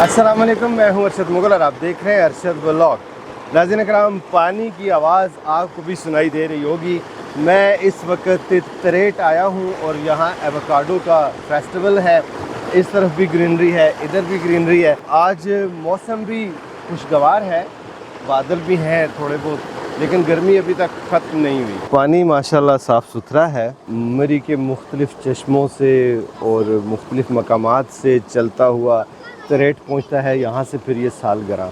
अस्सलाम वालेकुम, मैं हूं अरशद मुगल और आप देख रहे हैं अरशद व्लॉग। नाज़रीन कराम, पानी की आवाज़ आपको भी सुनाई दे रही होगी। मैं इस वक्त तरेट आया हूं और यहाँ एवोकाडो का फेस्टिवल है। इस तरफ भी ग्रीनरी है, इधर भी ग्रीनरी है। आज मौसम भी खुशगवार है, बादल भी हैं थोड़े बहुत, लेकिन गर्मी अभी तक ख़त्म नहीं हुई। पानी माशाल्लाह साफ़ सुथरा है। मरी के मुख्तलिफ़ चश्मों से और मुख्तलिफ़ मकामात से चलता हुआ तरेट पहुंचता है। यहाँ से फिर ये सालगरां,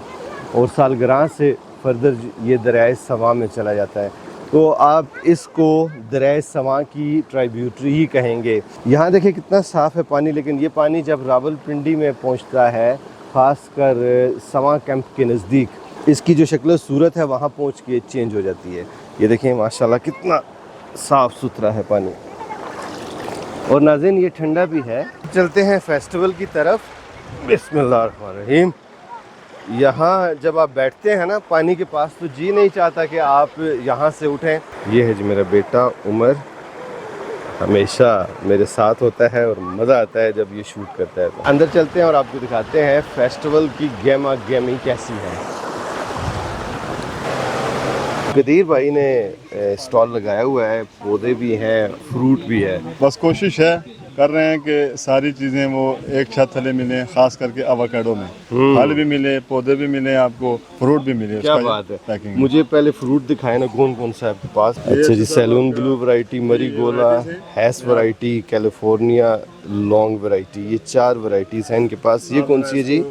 और सालगरां से फर्दर ये दरियाए सवां में चला जाता है। तो आप इसको दरियाए सवां की ट्राइब्यूटरी ही कहेंगे। यहाँ देखिए कितना साफ़ है पानी, लेकिन ये पानी जब रावलपिंडी में पहुँचता है, ख़ासकर सवां कैंप के नज़दीक, इसकी जो शक्ल सूरत है वहाँ पहुँच के चेंज हो जाती है। ये देखें माशाल्लाह कितना साफ़ सुथरा है पानी, और नाज़रीन ये ठंडा भी है। चलते हैं फेस्टिवल की तरफ। बिस्मिल्लाहिर्रहमानिर्रहीम। यहाँ जब आप बैठते हैं ना पानी के पास, तो जी नहीं चाहता कि आप यहाँ से उठें। ये है जी मेरा बेटा उमर, हमेशा मेरे साथ होता है और मज़ा आता है जब ये शूट करता है। अंदर चलते हैं और आपको दिखाते हैं फेस्टिवल की गेमा गेमी कैसी है। कदीर भाई ने स्टॉल लगाया हुआ है, पौधे भी हैं, फ्रूट भी है। बस कोशिश है कर रहे हैं कि सारी चीज़ें वो एक छत तले मिले, खास करके एवोकाडो में फल भी मिले, पौधे भी मिले, आपको फ्रूट भी मिले। क्या बात है। मुझे पहले फ्रूट दिखाए ना, कौन कौन सा है आपके पास? अच्छा जी, सैलून ब्लू वैरायटी, मरीगोला, हैस वैरायटी, कैलिफोर्निया लॉन्ग वैरायटी, ये 4 वैरायटीज हैं इनके पास। ये कौन सी है जी?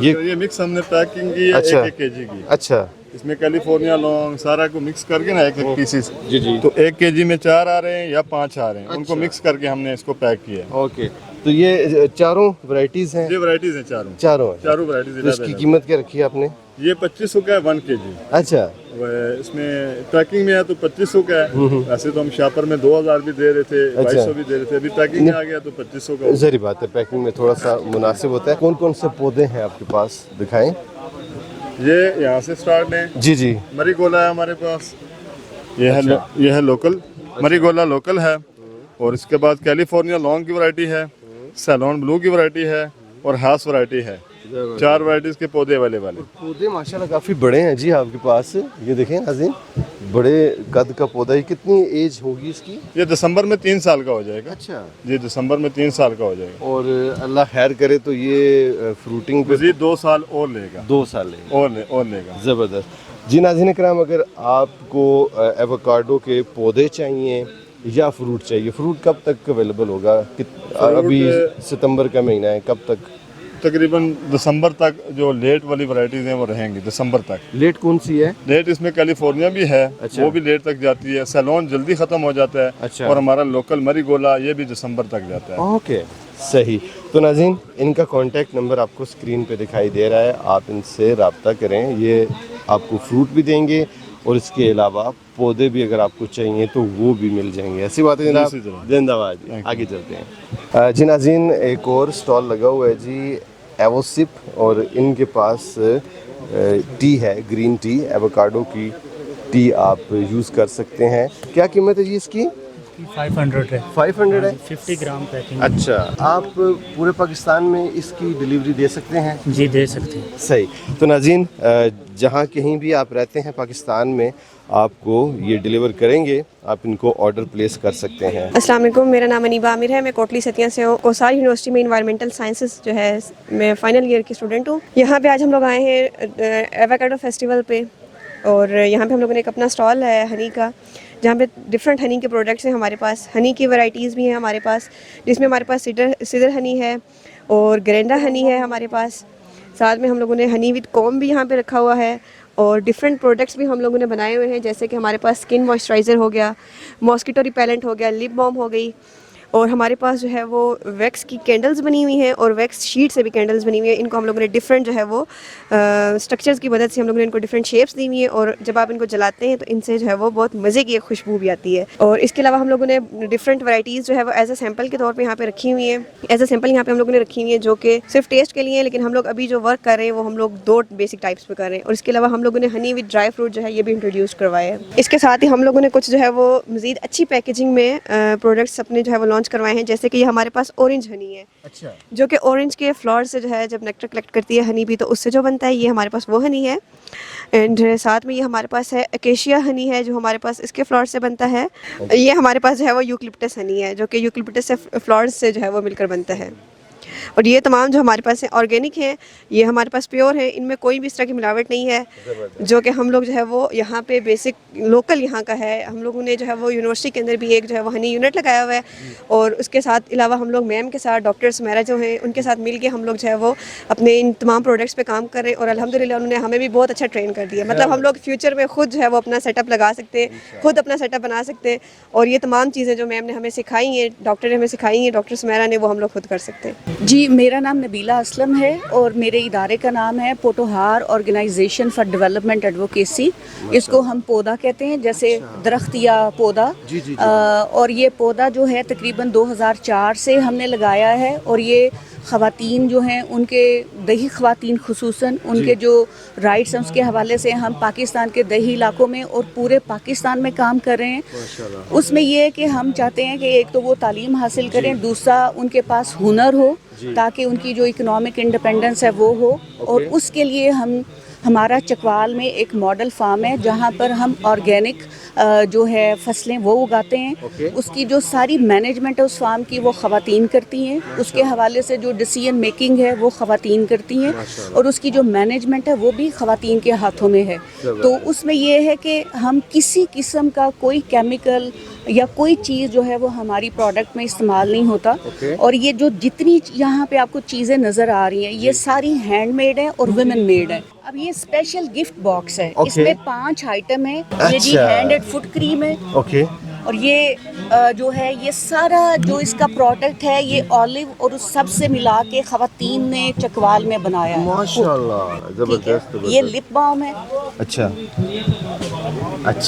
ये मिक्स हमने पैकिंग की है। अच्छा, 1 केजी की। अच्छा, इसमें कैलिफोर्निया लॉन्ग सारा को मिक्स करके ना एक पीसेस जी जी। तो 1 केजी में 4 आ रहे हैं या 5 आ रहे हैं। उनको मिक्स करके हमने इसको पैक किया है। ओके, तो ये चारों वैरायटीज हैं? ये वैरायटीज हैं चारों वैरायटीज। इसकी कीमत क्या रखी है आपने? ये 2500 का है 1 केजी। अच्छा, इसमें पैकिंग में है तो 2500 का है। वैसे तो हम शापर में 2000 भी दे रहे थे, 2200 भी दे रहे थे। अभी पैकिंग में आ गया तो 2500 का। ज़ाहिर बात है, पैकिंग में थोड़ा सा मुनासिब होता है। कौन कौन से पौधे हैं आपके पास, दिखाएं। ये यहाँ से स्टार्ट है। जी जी। मरीगोला है हमारे पास। ये है लोकल मरीगोला लोकल है। और इसके बाद कैलिफोर्निया लॉन्ग की वैरायटी है, सैलून ब्लू की वैरायटी है और हास वैरायटी है। 4 वैरायटीज के पौधे अवेलेबल है। पौधे माशाल्लाह काफ़ी बड़े हैं जी आपके पास। ये देखें नाज़रीन, बड़े कद का पौधा। ये कितनी एज होगी इसकी? ये दिसंबर में 3 साल का हो जाएगा। अच्छा जी, दिसंबर में 3 साल का हो जाएगा। और अल्लाह खैर करे तो ये फ्रूटिंग पे मज़ीद 2 साल और लेगा। 2 साल लेगा और लेगा। ज़बरदस्त जी। नाज़रीन कराम, अगर आपको एवोकाडो के पौधे चाहिए या फ्रूट चाहिए, फ्रूट कब तक अवेलेबल होगा? अभी सितंबर का महीना है, कब तक? तकरीबन दिसंबर तक जो लेट वाली वैरायटीज हैं वो रहेंगी दिसंबर तक। लेट कौन सी है? लेट इसमें कैलिफोर्निया भी है। अच्छा। वो भी लेट तक जाती है। सैलून जल्दी ख़त्म हो जाता है। अच्छा। और हमारा लोकल मरीगोला ये भी दिसंबर तक जाता है। ओके, सही। तो नाज़रीन, इनका कॉन्टैक्ट नंबर आपको स्क्रीन पे दिखाई दे रहा है, आप इनसे रब्ता करें। ये आपको फ्रूट भी देंगे और इसके अलावा पौधे भी अगर आपको चाहिए तो वो भी मिल जाएंगे। ऐसी बात है जनाब। जिंदाबाद। आगे चलते हैं जी। नाज़रीन, एक और स्टॉल लगा हुआ है जी, एवोसिप, और इनके पास टी है, ग्रीन टी, एवोकाडो की टी आप यूज़ कर सकते हैं। क्या कीमत है जी इसकी? 500 है। 500 है? 50 ग्राम पैकिंग। अच्छा, आप पूरे पाकिस्तान में इसकी डिलीवरी दे सकते हैं? जी, दे सकते हैं। सही। तो नाज़रीन, जहाँ कहीं भी आप रहते हैं पाकिस्तान में, आपको ये डिलीवर करेंगे, आप इनको ऑर्डर प्लेस कर सकते हैं। अस्सलाम वालेकुम, मेरा नाम अनीबा आमिर है। मैं कोटली सतिया से हूँ। कोसार यूनिवर्सिटी में इन्वायरमेंटल साइंसेस जो है, मैं फाइनल ईयर की स्टूडेंट हूँ। यहाँ पे आज हम लोग आए हैं एवोकाडो फेस्टिवल पे, और यहाँ पे हम लोगों ने एक अपना स्टॉल है हनी का, जहाँ पे डिफरेंट हनी के प्रोडक्ट्स हैं हमारे पास। हनी की वैरायटीज़ भी हैं हमारे पास, जिसमें हमारे पास सिदर हनी है और ग्रेंडा हनी है हमारे पास। साथ में हम लोगों ने हनी विद कॉम भी यहाँ पे रखा हुआ है, और डिफरेंट प्रोडक्ट्स भी हम लोगों ने बनाए हुए हैं, जैसे कि हमारे पास स्किन मॉइस्चराइज़र हो गया, मॉस्किटो रिपेलेंट हो गया, लिप बाम हो गई, और हमारे पास जो है वो वैक्स की कैंडल्स बनी हुई हैं और वैक्स शीट से भी कैंडल्स बनी हुई हैं। इनको हम लोगों ने डिफरेंट जो है वो स्ट्रक्चर्स की मदद से हम लोगों ने इनको डिफरेंट शेप्स दी हुई हैं, और जब आप इनको जलाते हैं तो इनसे जो है वो बहुत मज़े की एक खुशबू भी आती है। और इसके अलावा हम लोगों ने डिफरेंट वैराइटीज़ जो है वो एज अ सैम्पल के तौर पर यहाँ पे रखी हुई हैं। एज अ सैम्पल यहाँ पे हम लोगों ने रखी हुई है, जो कि सिर्फ टेस्ट के लिए, लेकिन हम लोग अभी जो वर्क कर रहे हैं वो हम लोग 2 बेसिक टाइप्स पे कर रहे हैं। और इसके अलावा हम लोगों ने हनी विद ड्राई फ्रूट जो है ये भी इंट्रोड्यूस करवाया है। इसके साथ ही हम लोगों ने कुछ जो है वो मज़ीद अच्छी पैकेजिंग में प्रोडक्ट्स अपने जो है वो लॉन्च लॉन्च करवाए हैं, जैसे कि ये हमारे पास ऑरेंज हनी है, अच्छा, जो कि ऑरेंज के फ्लावर से जो है जब नेक्टर कलेक्ट करती है हनी भी, तो उससे जो बनता है ये हमारे पास वो हनी है। एंड साथ में ये हमारे पास है अकेशिया हनी है, जो हमारे पास इसके फ्लावर से बनता है। ये हमारे पास जो है वो यूकलिप्टस हनी है, जो कि यूकलिप्टस से फ्लावर्स से जो है वो मिलकर बनता है। और ये तमाम जो हमारे पास हैं ऑर्गेनिक हैं, ये हमारे पास प्योर है, इनमें कोई भी इस तरह की मिलावट नहीं है, जो कि हम लोग जो है वो यहाँ पे बेसिक लोकल यहाँ का है। हम लोगों ने जो है वो यूनिवर्सिटी के अंदर भी एक जो है वो हनी यूनिट लगाया हुआ है, और उसके साथ अलावा हम लोग मैम के साथ डॉक्टर सुमेरा जो हैं उनके साथ मिल के हम लोग जो है वो अपने इन तमाम प्रोडक्ट्स पे काम कर रहे हैं, और अल्हम्दुलिल्लाह उन्होंने हमें भी बहुत अच्छा ट्रेन कर दिया। मतलब हम लोग फ्यूचर में खुद जो है वो अपना सेटअप लगा सकते हैं, खुद अपना सेटअप बना सकते हैं, और ये तमाम चीज़ें जो मैम ने हमें सिखाई हैं, डॉक्टर ने हमें सिखाई हैं, डॉक्टर सुमेरा ने, वो हम लोग खुद कर सकते हैं। जी, मेरा नाम नबीला असलम है और मेरे इदारे का नाम है Potohar organisation for development advocacy. इसको हम पौधा कहते हैं, जैसे दरख्त या पौधा। और ये पौधा जो है तकरीबन 2004 से हमने लगाया है, और ये ख़वातीन जो हैं उनके दही ख़वातीन खुसूसन उनके जो राइट्स हैं उसके हवाले से हम पाकिस्तान के दही इलाकों में और पूरे पाकिस्तान में काम कर रहे हैं। उसमें ये है कि हम चाहते हैं कि एक तो वो तालीम हासिल करें, दूसरा उनके पास हुनर हो ताकि उनकी जो इकोनॉमिक इंडिपेंडेंस है वो हो। और उसके लिए हमारा चकवाल में एक मॉडल फार्म है जहाँ पर हम ऑर्गेनिक जो है फसलें वो उगाते हैं। उसकी जो सारी मैनेजमेंट है उस फार्म की वो ख़वातीन करती हैं, उसके हवाले से जो डिसीजन मेकिंग है वो ख़वातीन करती हैं, और उसकी जो मैनेजमेंट है वो भी ख़वातीन के हाथों में है। तो उसमें ये है कि हम किसी किस्म का कोई केमिकल या कोई चीज़ जो है वो हमारी प्रोडक्ट में इस्तेमाल नहीं होता। और ये जो जितनी यहाँ पे आपको चीज़ें नज़र आ रही हैं ये सारी हैंडमेड है और वुमेन मेड है। अब ये स्पेशल गिफ्ट बॉक्स है, इसमें 5 आइटम है। ये जी हैंड एंड फुट क्रीम है, और ये जो है ये सारा जो इसका प्रोडक्ट है ये ऑलिव और उस सब से मिला के ख़वातीन ने चकवाल में बनाया है। माशाल्लाह, जबरदस्त। ये लिप बाम है। अच्छा,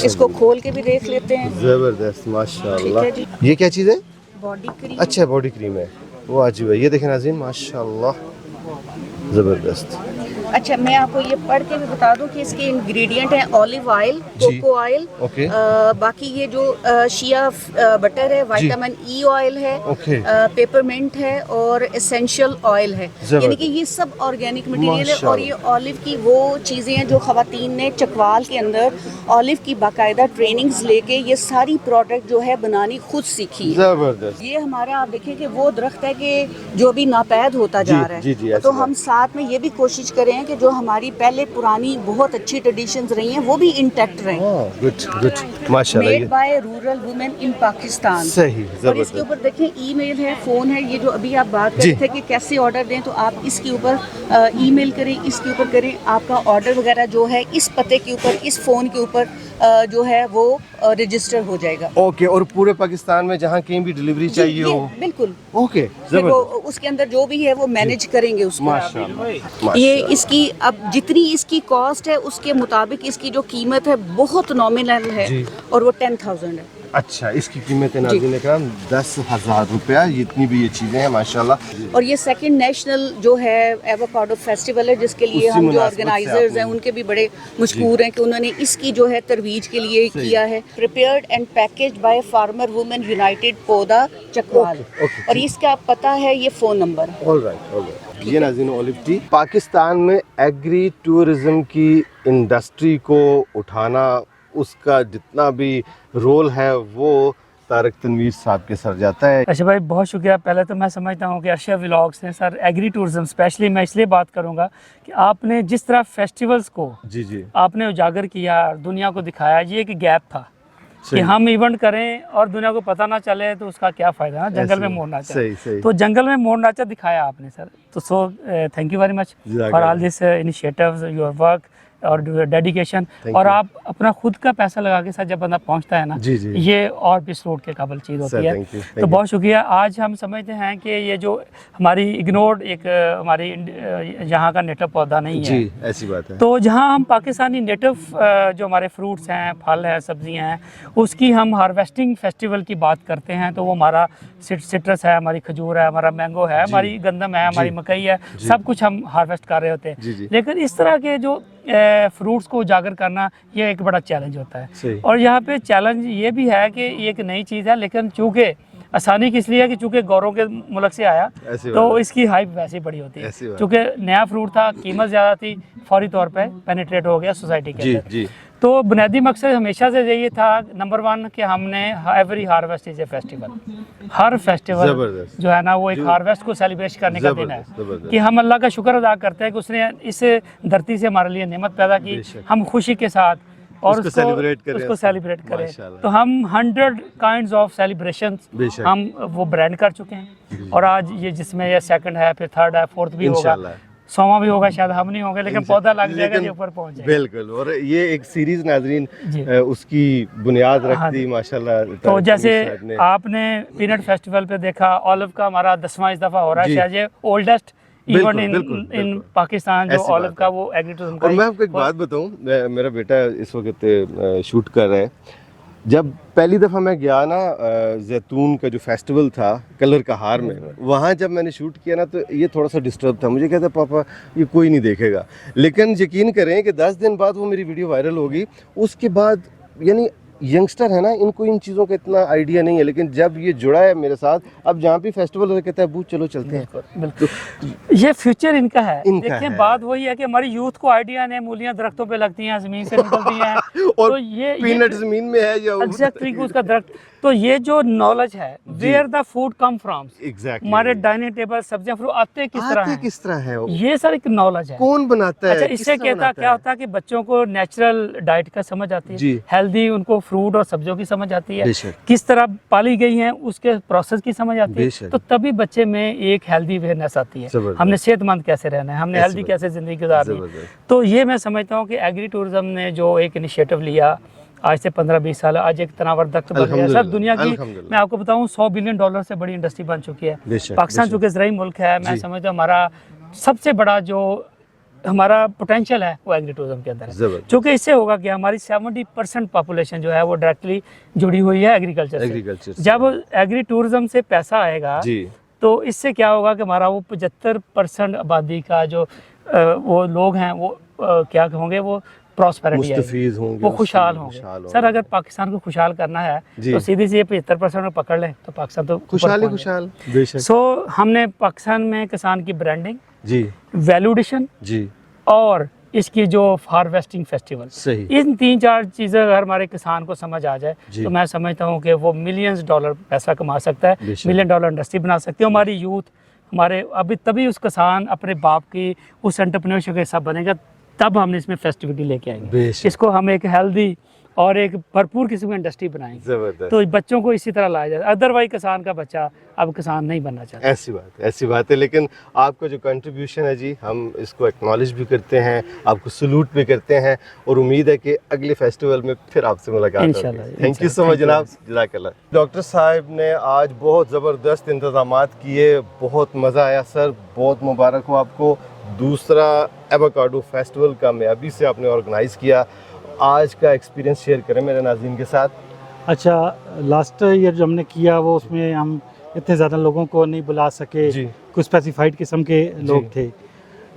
इसको खोल के भी देख लेते हैं। जबरदस्त, माशाल्लाह। ठीक है जी। ये क्या चीज़ है? Body cream. अच्छा, बॉडी क्रीम है, वो अजीब है। ये देखें नाज़रीन, माशाल्लाह, ज़बरदस्त। अच्छा, मैं आपको ये पढ़ के भी बता दूं कि इसके इंग्रेडिएंट हैं ऑलिव ऑयल, कोको ऑयल, बाकी ये जो शिया बटर है, विटामिन ई ऑयल है, पेपरमिंट है और एसेंशियल ऑयल है। यानी कि ये सब ऑर्गेनिक मटेरियल है। और ये ऑलिव की वो चीज़ें हैं जो ख़वातीन ने चकवाल के अंदर ऑलिव की बाकायदा ट्रेनिंग्स लेके ये सारी प्रोडक्ट जो है बनानी खुद सीखी है। जबरदस्त। ये हमारा आप देखिए कि वो दरख्त है कि जो भी नापैद होता जा रहा है। तो हम साथ में ये भी कोशिश करें कि जो हमारी पहले पुरानी बहुत अच्छी ट्रेडिशंस रही हैं वो भी इंटैक्ट रहें। गुड गुड, माशाल्लाह। Made by rural women in Pakistan. सही, और इसके ऊपर देखें ईमेल है, फ़ोन है। ये जो अभी आप बात कर रहे थे कि कैसे ऑर्डर दें, तो आप इसके ऊपर ईमेल करें, इसके ऊपर करें, आपका ऑर्डर वगैरह जो है इस पते के ऊपर, इस फ़ोन के ऊपर जो है वो रजिस्टर हो जाएगा। ओके, और पूरे पाकिस्तान में जहाँ कहीं भी डिलीवरी चाहिए हो? बिल्कुल। ओके, फिर वो उसके अंदर जो भी है वो मैनेज करेंगे उसको। माशाल्लाह। ये इसकी अब जितनी इसकी कॉस्ट है उसके मुताबिक इसकी जो कीमत है बहुत नॉमिनल है, और वो 10,000 है। अच्छा, इसकी कीमत है नाज़रीन इकराम 10,000 रुपया, इतनी भी ये चीज़ें हैं माशाल्लाह। और ये सेकंड नेशनल जो है एवोकाडो फेस्टिवल है, जिसके लिए हम जो ऑर्गेनाइजर्स हैं उनके भी बड़े मशकूर हैं कि उन्होंने इसकी जो है तरवीज के लिए किया है। Prepared and packaged by farmer women United पौधा चकवाल। और इसका पता है, ये फ़ोन नंबर है। ऑलराइट। ये नाज़रीन ऑलिव टी पाकिस्तान में एग्री टूरिज्म की इंडस्ट्री को उठाना, उसका जितना भी रोल है वो तारिक तनवीर साहब के सर जाता है। अच्छा भाई, बहुत शुक्रिया। पहले तो मैं समझता हूँ कि अर्शद व्लॉग्स ने सर एग्री टूरिज्म स्पेशली मैं इसलिए बात करूँगा कि आपने जिस तरह फेस्टिवल्स को जी आपने उजागर किया, दुनिया को दिखाया, ये एक गैप था कि हम इवेंट करें और दुनिया को पता ना चले तो उसका क्या फ़ायदा है। जंगल में मोर नाचा, सही। तो जंगल में मोर नाचा दिखाया आपने सर। तो so thank you very much for all this initiatives, your work और डेडिकेशन। और आप अपना खुद का पैसा लगा के साथ जब बंदा पहुंचता है ना, ये और भी सरोड़ के काबिल चीज़ होती है। तो बहुत शुक्रिया। आज हम समझते हैं कि ये जो हमारी इग्नोर्ड एक हमारी यहाँ का नेटिव पौधा नहीं है, ऐसी बात है। तो जहाँ हम पाकिस्तानी नेटिव जो हमारे फ्रूट्स हैं, फल हैं, सब्जियाँ हैं, उसकी हम हार्वेस्टिंग फेस्टिवल की बात करते हैं तो वो हमारा सिट्रस है, हमारी खजूर है, हमारा मैंगो है, हमारी गंदम है, हमारी मकई है, सब कुछ हम हार्वेस्ट कर रहे होते हैं। लेकिन इस तरह के जो फ्रूट्स को उजागर करना ये एक बड़ा चैलेंज होता है। और यहाँ पे चैलेंज ये भी है कि ये एक नई चीज़ है, लेकिन चूँकि आसानी किस लिए है कि चूंकि गौरों के मुल्क से आया ऐसी तो बात है। इसकी हाइप वैसे ही बड़ी होती है, ऐसी बात। चूंकि नया फ्रूट था, कीमत ज़्यादा थी, फौरी तौर पे पेनिट्रेट हो गया सोसाइटी के जी अंदर। जी तो बुनियादी मकसद हमेशा से यही था, नंबर 1 कि हमने every harvest is a festival, her festival जबरदस्त। जो है ना वो एक हार्वेस्ट को सेलिब्रेट करने का दिन है, जबरदस्त, जबरदस्त। कि हम अल्लाह का शुक्र अदा करते हैं कि उसने इस धरती से हमारे लिए नेमत पैदा की, बेशक। हम खुशी के साथ और उसको celebrate करें, उसको सेलिब्रेट करें। माशाल्लाह। तो हम 100 काइंड्स ऑफ सेलिब्रेशंस बेशक। हम वो ब्रांड कर चुके हैं, और आज ये जिसमें ये सेकंड है, फिर थर्ड है, फोर्थ भी होगा, इंशाल्लाह। 100वां भी होगा, शायद हम नहीं होंगे, लेकिन पौधा लग जाएगा लेकिन जो ऊपर पहुंच जाएगा। बिल्कुल। और ये एक सीरीज नाजरीन जी। उसकी बुनियाद रख हाँ दी जी। माशाल्लाह। तो जैसे साहब ने। आपने पीनट फेस्टिवल पे देखा, ऑलिव का हमारा 10वां इस दफ़ा हो रहा है, जी। शायद ये ओल्डेस्ट बिल्कुल, इवन बिल्कुल, इन बिल्कुल। पाकिस्तान जो ऐसी ऑलिव बात का है। वो एग्रीटूरिज्म का और मैं आपको एक बात बताऊं, मेरा बेटा इस वक्त शूट कर रहा है। जब पहली दफ़ा मैं गया ना जैतून का जो फेस्टिवल था कलर का हार में, वहाँ जब मैंने शूट किया ना तो ये थोड़ा सा डिस्टर्ब था। मुझे कहता पापा ये कोई नहीं देखेगा, लेकिन यकीन करें कि 10 दिन बाद वो मेरी वीडियो वायरल होगी। उसके बाद यानी यंगस्टर है ना, इनको इन चीज़ों का इतना आइडिया नहीं है, लेकिन जब ये जुड़ा है मेरे साथ, अब जहाँ भी फेस्टिवल होता कहता है बू चलो चलते हैं। बिल्कुल, ये फ्यूचर इनका है। इनका देखिए है। बात वही है कि हमारी यूथ को आइडिया नहीं, मूलियां दरख्तों पे लगती हैं, जमीन से निकलती हैं और तो ये पीनट ज़मीन में है या एग्जैक्टली उसका दरख्त। तो ये जो नॉलेज है, where the food come from, exactly हमारे डाइनिंग टेबल सब्जियां फ्रूट आते किस तरह आते हैं, किस तरह है वो? ये सर एक नॉलेज है। कौन बनाता है? अच्छा, किस इससे तरह क्या बनाता क्या होता है कि बच्चों को नेचुरल डाइट का समझ आती जी। है, हेल्दी उनको फ्रूट और सब्जियों की समझ आती है, बेशक। किस तरह पाली गई हैं उसके प्रोसेस की समझ आती है, बेशक। तो तभी बच्चे में एक हेल्दी अवेयरनेस आती है, जबरदस्त। हमने सेहतमंद कैसे रहना है, हमने ऐसी हेल्दी बात। कैसे ज़िंदगी गुजारनी है। जबरदस्त। तो ये मैं समझता हूँ कि एग्री टूरिज्म ने जो एक इनिशिएटिव लिया आज से 15-20 साल, आज एक तनावर दख्त बन गया सर दुनिया की। अल्हम्दुलिल्लाह। मैं आपको बताऊँ $100 बिलियन से बड़ी इंडस्ट्री बन चुकी है। बेशक, पाकिस्तान बेशक। चूँकि ज़राई मुल्क है, मैं जी। समझता हूँ हमारा सबसे बड़ा जो हमारा पोटेंशियल है वो एग्री टूरिज्म के अंदर है, जबरदस्त। क्योंकि इससे होगा कि हमारी 70% पॉपुलेशन जो है वो डायरेक्टली जुड़ी हुई है एग्रीकल्चर एग्रीकल्चर से। से। जब एग्री टूरिज्म से पैसा आएगा जी। तो इससे क्या होगा कि हमारा वो 75% आबादी का जो वो लोग हैं वो क्या होंगे, वो प्रॉस्पेरिटी मुस्तफीज होंगे, वो खुशहाल खुशहाल होंगे। सर अगर पाकिस्तान को खुशहाल करना है जी। तो सीधी सी ये 75% में पकड़ लें तो पाकिस्तान तो खुशहाल ही खुशहाल। बेशक। सो हमने पाकिस्तान में किसान की ब्रांडिंग, जी वैल्यूडेशन जी और इसकी जो हार्वेस्टिंग फेस्टिवल, सही। इन 3-4 चीज़ें अगर हमारे किसान को समझ आ जाए जी। तो मैं समझता हूँ कि वो $मिलियंस पैसा कमा सकता है, बेशक। $1 मिलियन इंडस्ट्री बना सकती है। हमारी यूथ हमारे अभी तभी उस किसान अपने बाप की उस एंटरप्रेन्योरशिप का हिस्सा बनेगा, तब हम इसमें फेस्टिविटी लेके आएंगे। बेशक। इसको हम एक हेल्दी और एक भरपूर किस्म की इंडस्ट्री बनाएंगे, जबरदस्त। तो बच्चों को इसी तरह लाया जाए। अदरवाइज किसान का बच्चा अब किसान नहीं बनना चाहता। ऐसी बात है। लेकिन आपका जो कंट्रीब्यूशन है जी, हम इसको एक्नॉलेज भी करते हैं, आपको सलूट भी करते हैं, और उम्मीद है कि अगले फेस्टिवल में फिर आपसे मुलाकात होगी। इंशाल्लाह, थैंक यू सो मच जनाब, जज़ाकल्लाह। डॉक्टर साहब ने आज बहुत ज़बरदस्त इंतज़ामात किए, बहुत मज़ा आया सर, बहुत मुबारक हो आपको। दूसरा एवोकाडो फेस्टिवल कामयाबी से आपने ऑर्गेनाइज़ किया। आज का एक्सपीरियंस शेयर करें मेरे नाज़रीन के साथ। अच्छा, लास्ट ईयर जो हमने किया वो उसमें हम इतने ज़्यादा लोगों को नहीं बुला सके, जी। कुछ स्पेसिफाइड किस्म के लोग थे,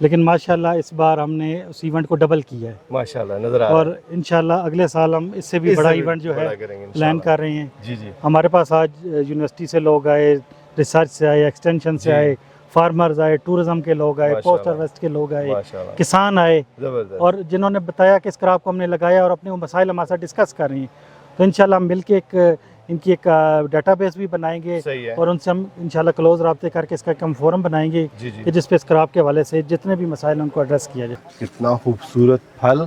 लेकिन माशाल्लाह इस बार हमने उस इवेंट को डबल किया है माशाल्लाह नज़र आ रहा है। और इंशाल्लाह अगले साल हम इससे भी इससे बड़ा भी इवेंट जो बड़ा है करेंगे इंशाल्लाह। प्लान कर रहे हैं। जी जी हमारे पास आज यूनिवर्सिटी से लोग आए, रिसर्च से आए, एक्सटेंशन से जी। आए, फार्मर्स आए, टूरिज्म के लोग आए, माशाल्लाह। पोस्ट हार्वेस्ट के लोग आए, माशाल्लाह। किसान आए, ज़बरदस्त। और जिन्होंने बताया कि इस क्रॉप को हमने लगाया और अपने वो मसाइल हमारे साथ डिस्कस कर रही हैं। तो इंशाल्लाह हम मिलके एक इनकी एक डाटाबेस भी बनाएंगे सही है। और उनसे हम इंशाल्लाह क्लोज रब्ते करके इसका एक हम फोरम बनाएंगे जी जी। कि जिस पे इस क्रॉप के हवाले से जितने भी मसाइल हैं उनको एड्रेस किया जाए। कितना खूबसूरत फल,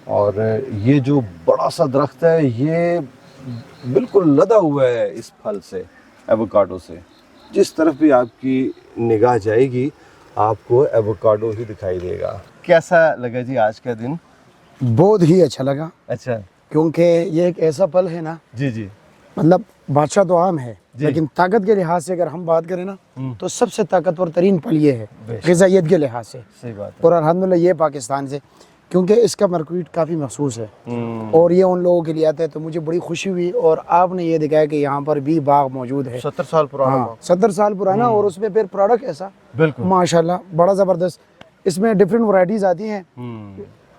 और ये जो बड़ा सा दरख्त है ये बिल्कुल लदा हुआ है इस फल से, एवोकाडो से। जिस तरफ भी आपकी निगाह जाएगी आपको एवोकाडो ही दिखाई देगा। कैसा लगा जी आज का दिन? बहुत ही अच्छा लगा, अच्छा। क्योंकि ये एक ऐसा फल है ना, जी जी मतलब बादशाह तो आम है, जी। लेकिन ताकत के लिहाज से अगर हम बात करें ना तो सबसे ताकतवर तरीन फल ये है बेशक। ग़िज़ाइयत के लिहाज से। सही बात है। और अल्हम्दुलिल्लाह ये पाकिस्तान से, क्योंकि इसका मार्केट काफ़ी महसूस है और ये उन लोगों के लिए आता है, तो मुझे बड़ी खुशी हुई। और आपने ये दिखाया कि यहाँ पर भी बाग मौजूद है, 70 साल पुराना हाँ 70 साल पुराना, और उसमें फिर प्रोडक्ट ऐसा बिल्कुल। माशाल्लाह बड़ा ज़बरदस्त। इसमें डिफरेंट वैरायटीज़ आती हैं।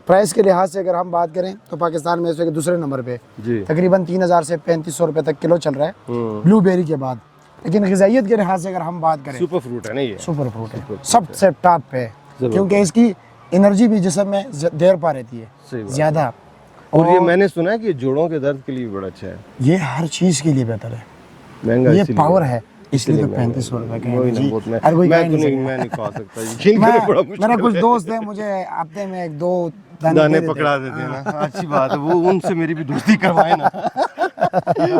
प्राइस के लिहाज से अगर हम बात करें तो पाकिस्तान में इस वक्त दूसरे नंबर पे जी। तकरीबन 3000 से 3500 रुपए तक किलो चल रहा है ब्लूबेरी के बाद। लेकिन ग़िज़ाइयत के लिहाज से अगर हम बात करें, सुपर फ्रूट है ना ये? सुपर फ्रूट है, सबसे टॉप पे है, क्योंकि इसकी एनर्जी भी जिस्म में देर पा रहती है ज़्यादा। और ये मैंने सुना है कि जोड़ों के दर्द के लिए भी बड़ा अच्छा है। ये हर चीज़ के लिए बेहतर है, महंगा ये इसीलिए पावर है, इसलिए तो 3500 रुपए का है जी। हर कोई मैं नहीं खा सकता यकीन करो, बड़ा मुश्किल मेरा कुछ है। दोस्त है, मुझे हफ्ते में 1-2 दाने पकड़ा देते हैं ना। अच्छी बात है, वो उनसे मेरी भी दोस्ती करवाए ना।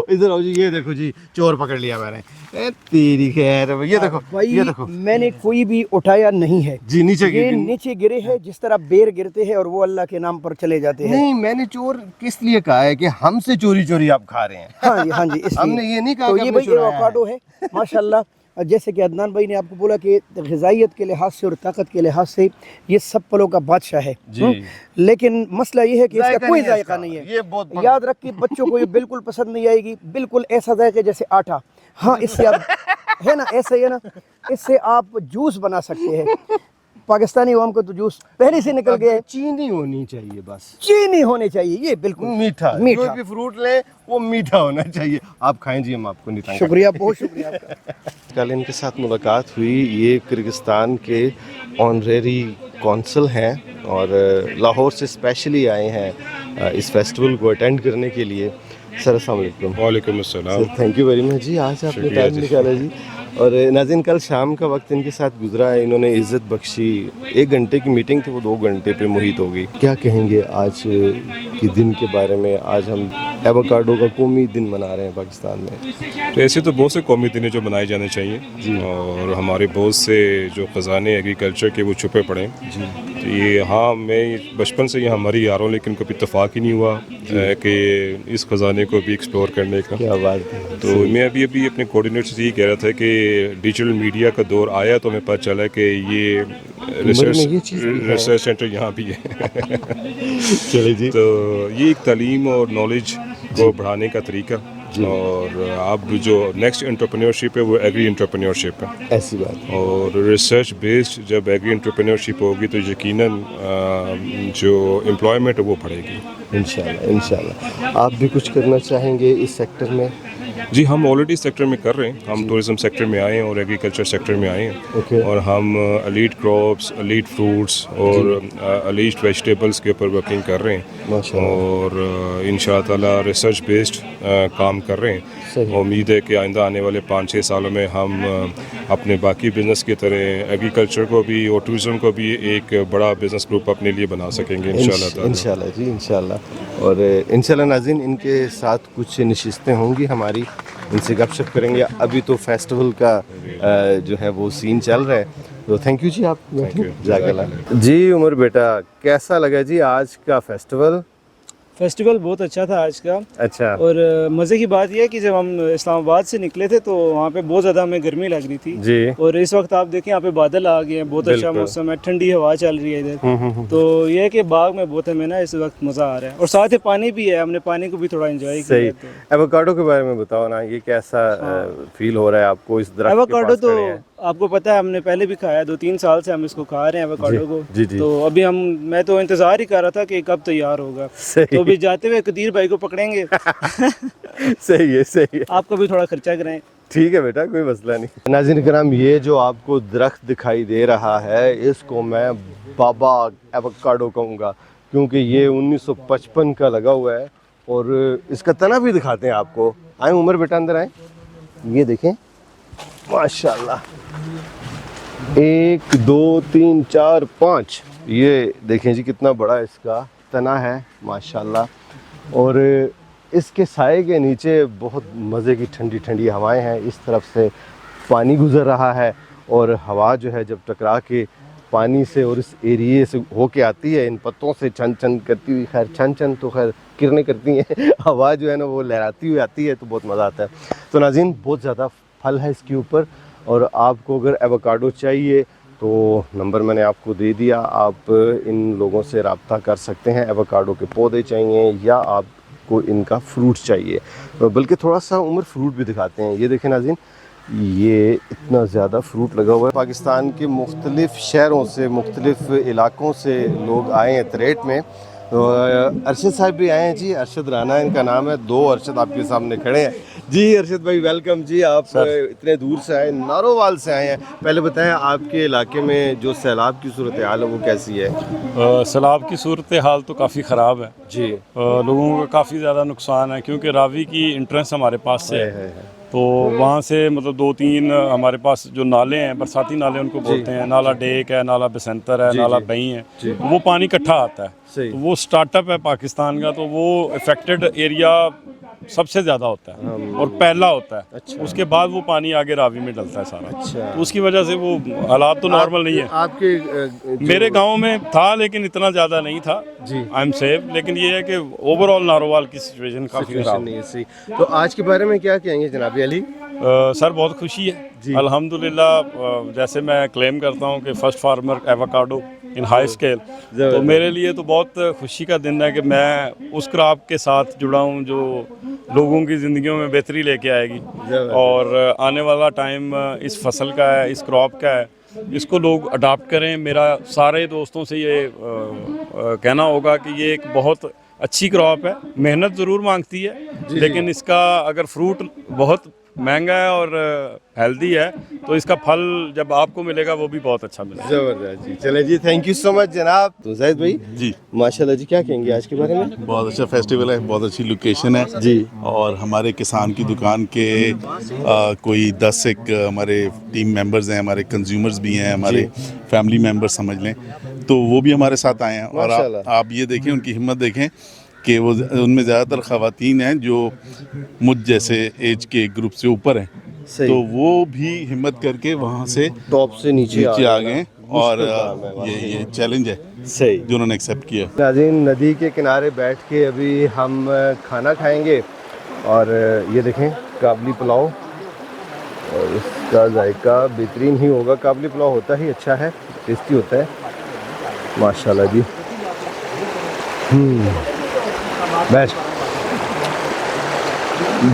इधर आओ जी, ये देखो जी, चोर पकड़ लिया मैंने। ए तेरी खैर, ये देखो भाई, ये देखो मैंने कोई भी उठाया नहीं है जी, नीचे ये नीचे गिरे हैं जिस तरह बेर गिरते हैं और वो अल्लाह के नाम पर चले जाते हैं। नहीं, मैंने चोर किस लिए कहा है कि हमसे चोरी चोरी आप खा रहे हैं। हाँ जी इसलिए। हमने ये नहीं कहा तो कि ये हमने भाई चुराया है। एवोकाडो है माशाल्लाह, जैसे कि अदनान भाई ने आपको बोला कि ग़िज़ाइयत के लिहाज से और ताकत के लिहाज से ये सब फलों का बादशाह है जी। लेकिन मसला ये है कि इसका जायका कोई नहीं है जायका इसका। नहीं है। ये बहुत बड़ा- याद रख कि बच्चों को ये बिल्कुल पसंद नहीं आएगी, बिल्कुल ऐसा जायका जैसे आटा। हाँ, इससे आप है ना, ऐसा ही है ना, इससे आप जूस बना सकते हैं। पाकिस्तानी आवाम को तो जूस पहले से निकल गया है, चीनी होनी चाहिए बस, चीनी होनी चाहिए, ये बिल्कुल मीठा मीठा। कोई भी फ्रूट ले वो मीठा होना चाहिए। आप खाएं जी, हम आपको नहीं तंग शुक्रिया, बहुत शुक्रिया आपका। करेंगे। कल इनके साथ मुलाकात हुई। ये किर्गिस्तान के ऑनरेरी कौंसल हैं और लाहौर से स्पेशली आए हैं इस फेस्टिवल को अटेंड करने के लिए। सर अस्सलाम वालेकुम। वालेकुम अस्सलाम। थैंक यू वेरी मच जी, आज आपने शुक्रिया टाइम जी। निकाला जी। और नाज़रीन, कल शाम का वक्त इनके साथ गुजरा है, इन्होंने इज़्ज़त बख्शी। 1 घंटे की मीटिंग थी, वो 2 घंटे पे मुहित हो गई। क्या कहेंगे आज के दिन के बारे में? आज हम एवोकाडो का कौमी दिन मना रहे हैं पाकिस्तान में। तो ऐसे तो बहुत से कौमी दिन जो मनाए जाने चाहिए और हमारे बहुत से जो ख़जाने एग्रीकल्चर के वो छुपे पड़े हैं जी। तो ये हाँ, मैं बचपन से यहाँ मरी आ रहा हूँ, लेकिन कभी इत्तेफाक ही नहीं हुआ कि इस ख़जाने को भी एक्सप्लोर करने का। क्या बात है। तो मैं अभी अपने कोऑर्डिनेटर से ये कह रहा था कि डिजिटल मीडिया का दौर आया तो हमें पता चला कि ये रिसर्च सेंटर यहाँ भी है। चले जी। तो ये एक तालीम और नॉलेज को बढ़ाने का तरीका, और अब जो नेक्स्ट एंटरप्रेन्योरशिप है वो एग्री एंटरप्रेन्योरशिप है। ऐसी बात। और रिसर्च बेस्ड जब एग्री एंटरप्रेन्योरशिप होगी तो यकीनन जो एम्प्लॉयमेंट है वो बढ़ेगी इंशाल्लाह इंशाल्लाह। आप भी कुछ करना चाहेंगे इस सेक्टर में? जी, हम ऑलरेडी सेक्टर में कर रहे हैं। हम टूरिज्म सेक्टर में आए हैं और एग्रीकल्चर सेक्टर में आए हैं। ओके। और हम एलीट क्रॉप्स, एलीट फ्रूट्स और एलीट वेजिटेबल्स के ऊपर वर्किंग कर रहे हैं माशाल्लाह। और इंशाअल्लाह ताला रिसर्च बेस्ड काम कर रहे हैं। उम्मीद है कि आइंदा आने वाले 5-6 सालों में हम अपने बाकी बिजनेस की तरह एग्रीकल्चर को भी और टूरिज्म को भी एक बड़ा बिजनेस ग्रुप अपने लिए बना सकेंगे इंशाअल्लाह ताला। इंशाल्लाह जी, इंशाल्लाह। और इंशाल्लाह नाज़रीन, इनके साथ कुछ नशिस्तें होंगी हमारी, इनसे गपशप करेंगे। अभी तो फेस्टिवल का जो है वो सीन चल रहा है। तो थैंक यू जी, आप जाके जी। उमर बेटा, कैसा लगा जी आज का फेस्टिवल? फेस्टिवल बहुत अच्छा था आज का। अच्छा। और मज़े की बात यह है कि जब हम इस्लामाबाद से निकले थे तो वहाँ पे बहुत ज़्यादा हमें गर्मी लग रही थी जी। और इस वक्त आप देखें यहाँ पे बादल आ गए हैं, बहुत अच्छा मौसम है, ठंडी हवा चल रही है इधर। तो ये है कि बाग में बहुत हमें ना इस वक्त मज़ा आ रहा है और साथ ही पानी भी है, हमने पानी को भी थोड़ा एंजॉय किया। सही। एवोकाडो के बारे में बताओ ना, ये कैसा फील हो रहा है आपको इस दरख्त के एवोकाडो पास तो खड़े हैं? आपको पता है हमने पहले भी खाया, 2-3 साल से हम इसको खा रहे हैं एवोकाडो को। जी, जी। तो अभी मैं तो इंतज़ार ही कर रहा था कि कब तैयार होगा। तो अभी जाते हुए कदीर भाई को पकड़ेंगे। सही है, सही है। आपका भी थोड़ा खर्चा कराएं। ठीक है बेटा, कोई मसला नहीं। नाज़रीन कराम, ये जो आपको दरख्त दिखाई दे रहा है इसको मैं बाबा एवोकाडो कहूँगा, क्योंकि ये 1955 का लगा हुआ है। और इसका तना भी दिखाते हैं आपको। आए उमर बेटा, अंदर आए। ये देखें माशाल्लाह, 1 2 3 4 5, ये देखें जी कितना बड़ा इसका तना है माशाल्लाह। और इसके साए के नीचे बहुत मज़े की ठंडी ठंडी हवाएं हैं। इस तरफ से पानी गुज़र रहा है और हवा जो है जब टकरा के पानी से और इस एरिए से होके आती है, इन पत्तों से छन छन करती हुई, खैर छन छन तो खैर किरणें करती हैं, हवा जो है ना वो लहराती हुई आती है, तो बहुत मज़ा आता है। तो नाज़रीन, बहुत ज़्यादा फल है इसके ऊपर। और आपको अगर एवोकाडो चाहिए तो नंबर मैंने आपको दे दिया, आप इन लोगों से रब्ता कर सकते हैं। एवोकाडो के पौधे चाहिए या आपको इनका फ्रूट चाहिए, बल्कि थोड़ा सा उम्र फ्रूट भी दिखाते हैं। ये देखें नाज़रीन, ये इतना ज़्यादा फ्रूट लगा हुआ है। पाकिस्तान के मुख्तलिफ़ शहरों से, मुख्तलिफ़ इलाक़ों से लोग आए हैं तरेट में तो अरशद साहब भी आए हैं जी, अरशद राना इनका नाम है। 2 अरशद आपके सामने खड़े हैं जी। अरशद भाई वेलकम जी, आप इतने दूर से आए, नारोवाल से आए हैं। पहले बताएं आपके इलाके में जो सैलाब की सूरत हाल है वो कैसी है? सैलाब की सूरत हाल तो काफ़ी ख़राब है जी। लोगों का काफ़ी ज़्यादा नुकसान है, क्योंकि रावी की एंट्रेंस हमारे पास से है। तो वहाँ से मतलब 2-3 हमारे पास जो नाले हैं, बरसाती नाले उनको बोलते हैं, नाला डेक है, नाला बसंतर है, नाला बई है, तो वो पानी इकट्ठा आता है। तो वो स्टार्टअप है पाकिस्तान का, तो वो इफेक्टेड एरिया सबसे ज़्यादा होता है और पहला होता है। अच्छा। उसके बाद वो पानी आगे रावी में डलता है सारा। अच्छा। तो उसकी वजह से वो हालात तो नॉर्मल नहीं है। आपके मेरे गांव में था लेकिन इतना ज़्यादा नहीं था जी। आई एम सेफ, लेकिन ये है कि ओवरऑल नारोवाल की सिचुएशन काफ़ी खराब नहीं है। सही। तो आज के बारे में क्या कहेंगे जनाब अली? सर बहुत खुशी है अल्हम्दुलिल्लाह। जैसे मैं क्लेम करता हूँ कि फर्स्ट फार्मर एवोकाडो इन हाई स्केल, तो मेरे लिए तो बहुत खुशी का दिन है कि मैं उस क्रॉप के साथ जुड़ा हूँ जो लोगों की ज़िंदगियों में बेहतरी लेके आएगी। और आने वाला टाइम इस फसल का है, इस क्रॉप का है, इसको लोग अडॉप्ट करें। मेरा सारे दोस्तों से ये कहना होगा कि ये एक बहुत अच्छी क्रॉप है, मेहनत ज़रूर मांगती है लेकिन इसका अगर फ्रूट बहुत महंगा है और हेल्दी है तो इसका फल जब आपको मिलेगा वो भी बहुत अच्छा मिलेगा। जबरदस्त जी। चले जी, थैंक यू सो मच जनाब। तो जाहिद भाई जी माशाल्लाह जी, क्या कहेंगे आज के बारे में? बहुत अच्छा फेस्टिवल है, बहुत अच्छी लोकेशन है जी। और हमारे किसान की दुकान के कोई 10 एक हमारे टीम मेंबर्स हैं, हमारे कंज्यूमर्स भी हैं, हमारे फैमिली मेंबर्स समझ लें, तो वो भी हमारे साथ आए हैं। और आप ये देखें, उनकी हिम्मत देखें कि वो उनमें ज़्यादातर ख़वातीन हैं जो मुझ जैसे एज के ग्रुप से ऊपर हैं, तो वो भी हिम्मत करके वहाँ से टॉप से नीचे आ गए। और ये चैलेंज है सही जो उन्होंने एक्सेप्ट किया। नाज़रीन, नदी के किनारे बैठ के अभी हम खाना खाएंगे और ये देखें काबली पुलाव, और इसका जायका बेहतरीन ही होगा। काबली पुलाव होता ही अच्छा है, टेस्टी होता है माशाल्लाह जी। बेस्ट,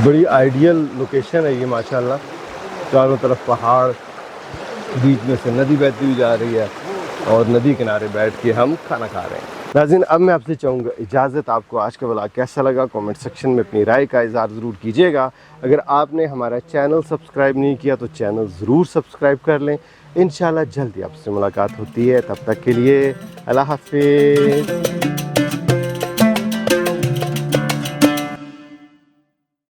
बड़ी आइडियल लोकेशन है ये माशाल्लाह। चारों तरफ पहाड़, बीच में से नदी बहती हुई जा रही है और नदी किनारे बैठ के हम खाना खा रहे हैं। नाज़रीन, अब मैं आपसे चाहूँगा इजाज़त। आपको आज का व्लॉग कैसा लगा कमेंट सेक्शन में अपनी राय का इज़हार ज़रूर कीजिएगा। अगर आपने हमारा चैनल सब्सक्राइब नहीं किया तो चैनल ज़रूर सब्सक्राइब कर लें। इंशाल्लाह जल्दी आपसे मुलाकात होती है, तब तक के लिए अल्लाह हाफ़िज़।